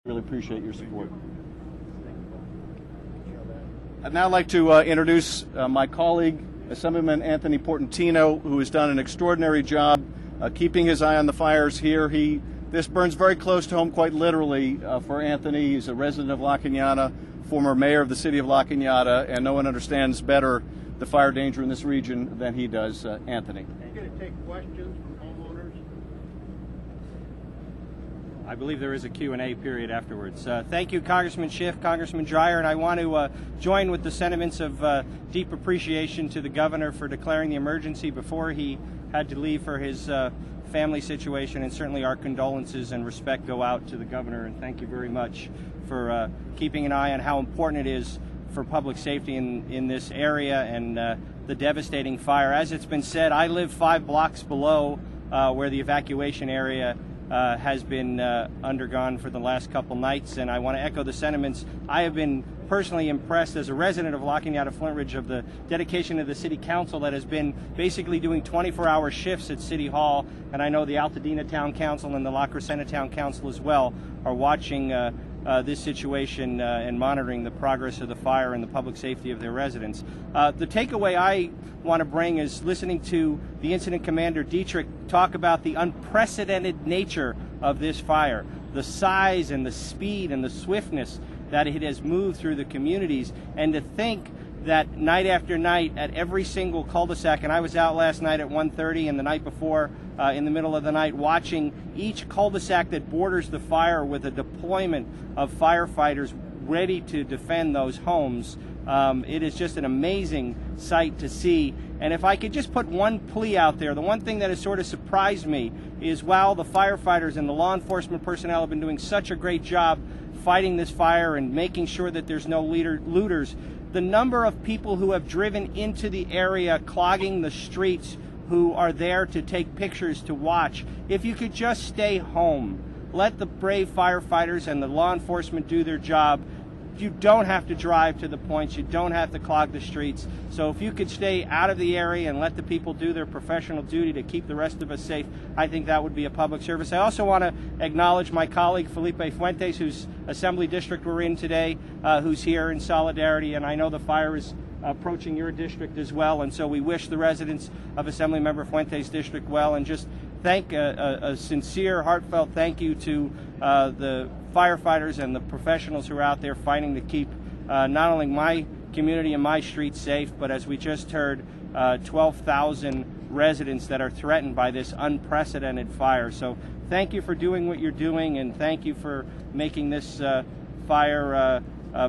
Really appreciate your support. I'd now like to introduce my colleague, Assemblyman Anthony Portantino, who has done an extraordinary job keeping his eye on the fires here. This burns very close to home, quite literally, for Anthony. He's a resident of La Cañada, former mayor of the city of La Cañada, and no one understands better the fire danger in this region than he does. Anthony. Are you going to take questions from homeowners? I believe there is a Q&A period afterwards. Thank you, Congressman Schiff, Congressman Dreyer, and I want to join with the sentiments of deep appreciation to the governor for declaring the emergency before he had to leave for his family situation, and certainly our condolences and respect go out to the governor, and thank you very much for keeping an eye on how important it is for public safety in this area and the devastating fire. As it's been said, I live 5 blocks below where the evacuation area has been undergone for the last couple nights, and I want to echo the sentiments. I have been personally impressed as a resident of La Cañada Flint Ridge of the dedication of the City Council that has been basically doing 24-hour shifts at City Hall, and I know the Altadena Town Council and the La Crescenta Town Council as well are watching this situation and monitoring the progress of the fire and the public safety of their residents. The takeaway I want to bring is listening to the Incident Commander Dietrich talk about the unprecedented nature of this fire, the size and the speed and the swiftness that it has moved through the communities, and to think that night after night at every single cul-de-sac, and I was out last night at 1:30 and the night before in the middle of the night watching each cul-de-sac that borders the fire with a deployment of firefighters ready to defend those homes. It is just an amazing sight to see. And if I could just put one plea out there, the one thing that has sort of surprised me is while the firefighters and the law enforcement personnel have been doing such a great job fighting this fire and making sure that there's no looters, the number of people who have driven into the area clogging the streets who are there to take pictures to watch. If you could just stay home, let the brave firefighters and the law enforcement do their job. You don't have to drive to the points. You don't have to clog the streets. So if you could stay out of the area and let the people do their professional duty to keep the rest of us safe, I think that would be a public service. I also want to acknowledge my colleague Felipe Fuentes, whose assembly district we're in today, who's here in solidarity, and I know the fire is approaching your district as well, and so we wish the residents of Assemblymember Fuentes' district well, and just thank a sincere, heartfelt thank you to the firefighters and the professionals who are out there fighting to keep not only my community and my streets safe, but as we just heard, 12,000 residents that are threatened by this unprecedented fire. So thank you for doing what you're doing, and thank you for making this fire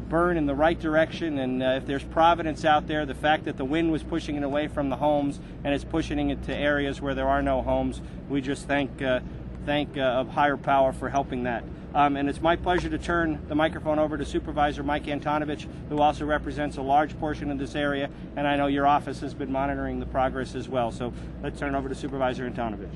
burn in the right direction. And if there's providence out there, the fact that the wind was pushing it away from the homes and it's pushing it to areas where there are no homes, we just thank a higher power for helping that. And it's my pleasure to turn the microphone over to Supervisor Mike Antonovich, who also represents a large portion of this area, and I know your office has been monitoring the progress as well. So let's turn it over to Supervisor Antonovich.